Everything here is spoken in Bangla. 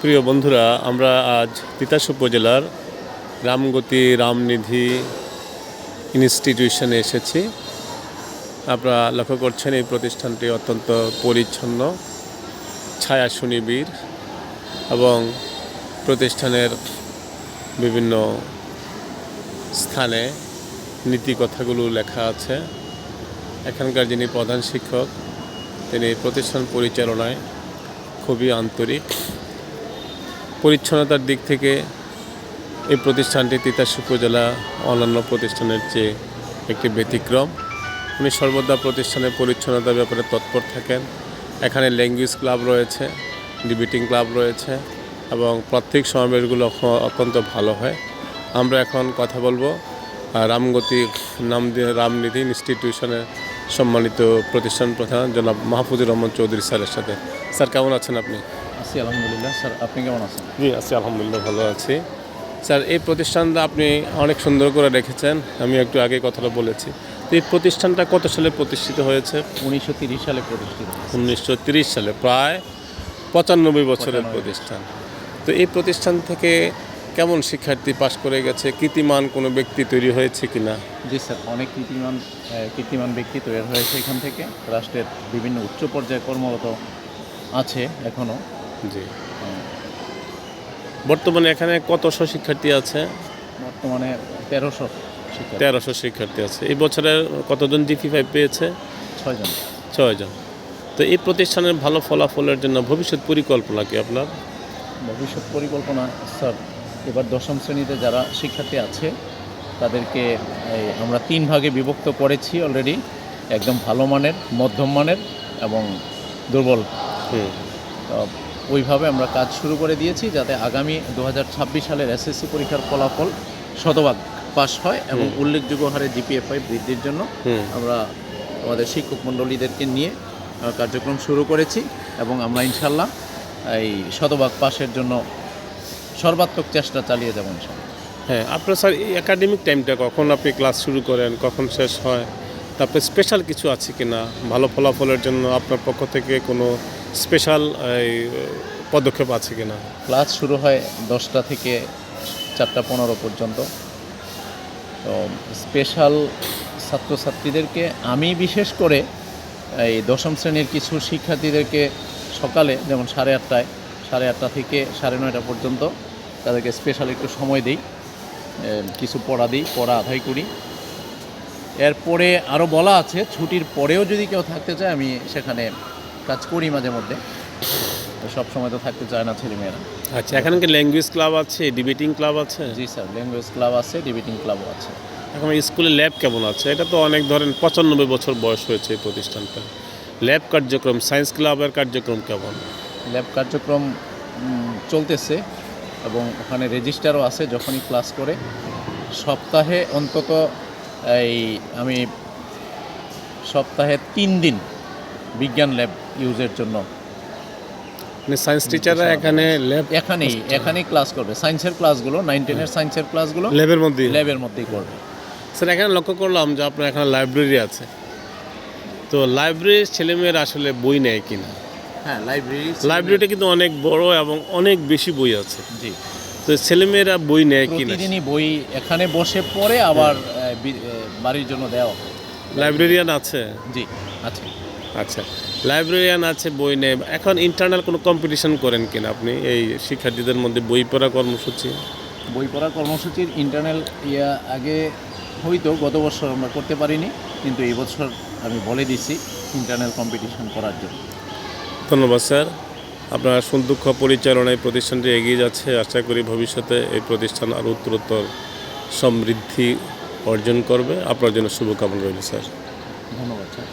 প্রিয় বন্ধুরা, আমরা আজ তিতাস উপজেলার রামগতি রামনিধি ইনস্টিটিউশনে এসেছি। আপনারা লক্ষ্য করছেন এই প্রতিষ্ঠানটি অত্যন্ত পরিচ্ছন্ন, ছায়া সুনিবিড় এবং প্রতিষ্ঠানের বিভিন্ন স্থানে নীতিকথাগুলো লেখা আছে। এখানকার যিনি প্রধান শিক্ষক, তিনি প্রতিষ্ঠান পরিচালনায় খুবই আন্তরিক। পরিচ্ছন্নতার দিক থেকে এই প্রতিষ্ঠানটি তিতাস উপজেলা অন্যান্য প্রতিষ্ঠানের চেয়ে একটি ব্যতিক্রম। উনি সর্বদা প্রতিষ্ঠানের পরিচ্ছন্নতার ব্যাপারে তৎপর থাকেন। এখানে ল্যাঙ্গুয়েজ ক্লাব রয়েছে, ডিবেটিং ক্লাব রয়েছে এবং প্রত্যেক সমাবেশগুলো অত্যন্ত ভালো হয়। আমরা এখন কথা বলবো রামগতি রামনিধি ইনস্টিটিউশনের সম্মানিত প্রতিষ্ঠান প্রধান জনাব মাহফুজুর রহমান চৌধুরী স্যারের সাথে। স্যার, কেমন আছেন আপনি? আছি আলহামদুলিল্লাহ। স্যার, আপনি কেমন আছেন? জি, আছি আলহামদুলিল্লাহ, ভালো আছি। স্যার, এই প্রতিষ্ঠানটা আপনি অনেক সুন্দর করে রেখেছেন, আমি একটু আগে কথাটা বলেছি। তো এই প্রতিষ্ঠানটা কত সালে প্রতিষ্ঠিত হয়েছে? 1930 সালে প্রতিষ্ঠিত। 1930 সালে, প্রায় 95 বছরের প্রতিষ্ঠান। তো এই প্রতিষ্ঠান থেকে কেমন শিক্ষার্থী পাশ করে গেছে? কীর্তিমান কোনো ব্যক্তি তৈরি হয়েছে কিনা? জি স্যার, অনেক কীর্তিমান ব্যক্তি তৈরি হয়েছে এখান থেকে। রাষ্ট্রের বিভিন্ন উচ্চ পর্যায়ে কর্মরত আছে এখনও। জি। বর্তমানে এখানে কতশো শিক্ষার্থী আছে? বর্তমানে 1300 শিক্ষার্থী। 1300 শিক্ষার্থী আছে। এই বছরে কতজন GP5 পেয়েছে? 6 জন। 6 জন। তো এই প্রতিষ্ঠানের ভালো ফলাফলের জন্য ভবিষ্যৎ পরিকল্পনা কি আপনার? ভবিষ্যৎ পরিকল্পনা স্যার, এবার 10ম শ্রেণীতে যারা শিক্ষার্থী আছে তাদেরকে আমরা 3 ভাগে বিভক্ত করেছি অলরেডি। একদম ভালো মানের, মধ্যম মানের এবং দুর্বল। তো ওইভাবে আমরা কাজ শুরু করে দিয়েছি যাতে আগামী 2026 সালের SSC পরীক্ষার ফলাফল শতভাগ পাস হয় এবং উল্লেখযোগ্য হারে GPA5 বৃদ্ধির জন্য আমরা আমাদের শিক্ষক মণ্ডলীদেরকে নিয়ে কার্যক্রম শুরু করেছি এবং আমরা ইনশাল্লাহ এই শতভাগ পাসের জন্য সর্বাত্মক চেষ্টা চালিয়ে যাব ইনশাল্লাহ। হ্যাঁ, আপনার স্যার এই একাডেমিক টাইমটা কখন আপনি ক্লাস শুরু করেন, কখন শেষ হয়? তারপরে স্পেশাল কিছু আছে কি না? ভালো ফলাফলের জন্য আপনার পক্ষ থেকে কোনো স্পেশাল পদক্ষেপ আছে কি না? ক্লাস শুরু হয় 10টা থেকে 4:15 পর্যন্ত। তো স্পেশাল ছাত্রছাত্রীদেরকে আমি বিশেষ করে এই 10ম শ্রেণীর কিছু শিক্ষার্থীদেরকে সকালে যেমন 8:30 থেকে 9:30 পর্যন্ত তাদেরকে স্পেশাল একটু সময় দিই, কিছু পড়া আদায় করি। এরপরে আরও বলা আছে ছুটির পরেও যদি কেউ থাকতে চায় আমি সেখানে কাজ করি মাঝে মধ্যে। সব সময় তো থাকতে চায় না ছেলেমেয়েরা। আচ্ছা, এখানে কি ল্যাঙ্গুয়েজ ক্লাব আছে, ডিবেটিং ক্লাব আছে? জি স্যার, ল্যাঙ্গুয়েজ ক্লাব আছে, ডিবেটিং ক্লাবও আছে। এখন স্কুলে ল্যাব কেমন আছে? এটা তো অনেক ধরেন 95 বছর বয়স হয়েছে এই প্রতিষ্ঠানটা। ল্যাব কার্যক্রম, সায়েন্স ক্লাবের কার্যক্রম কেমন? ল্যাব কার্যক্রম চলতেছে এবং ওখানে রেজিস্টারও আছে। যখনই ক্লাস করে সপ্তাহে অন্তত আমি সপ্তাহে 3 দিন বিজ্ঞান ল্যাব ইউজের জন্য সায়েন্স টিচাররা এখানে এখানেই ক্লাস করবে। সায়েন্সের ক্লাসগুলো 9-10-এর সায়েন্সের ক্লাসগুলো ল্যাবের মধ্যেই করবে। স্যার, এখানে লক্ষ্য করলাম যে আপনার এখানে লাইব্রেরি আছে। তো লাইব্রেরির ছেলেমেয়েরা আসলে বই নেয় কিনা? হ্যাঁ, লাইব্রেরিটা কিন্তু অনেক বড় এবং অনেক বেশি বই আছে। জি। তো ছেলেমেয়েরা বই নেয় কিনা? প্রতিদিনই বই এখানে বসে পড়ে আবার বাড়ির জন্য দেওয়া। লাইব্রেরিয়ান আছে? জি, আছে। আচ্ছা, লাইব্রেরিয়ান আছে, বই নেয়। এখন ইন্টারনাল কোনো কম্পিটিশন করেন কিনা আপনি এই শিক্ষার্থীদের মধ্যে বই পড়া কর্মসূচির? ইন্টারনাল আগে হয়তো গত বছর আমরা করতে পারিনি, কিন্তু এই বছর আমি বলে দিচ্ছি ইন্টারনাল কম্পিটিশন করার জন্য। ধন্যবাদ স্যার, আপনার সুদক্ষ পরিচালনায় প্রতিষ্ঠানটি এগিয়ে যাচ্ছে। আশা করি ভবিষ্যতে এই প্রতিষ্ঠান আরও উত্তরোত্তর সমৃদ্ধি অর্জন করবে। আপনার জন্য শুভকামনা রইল স্যার। ধন্যবাদ স্যার।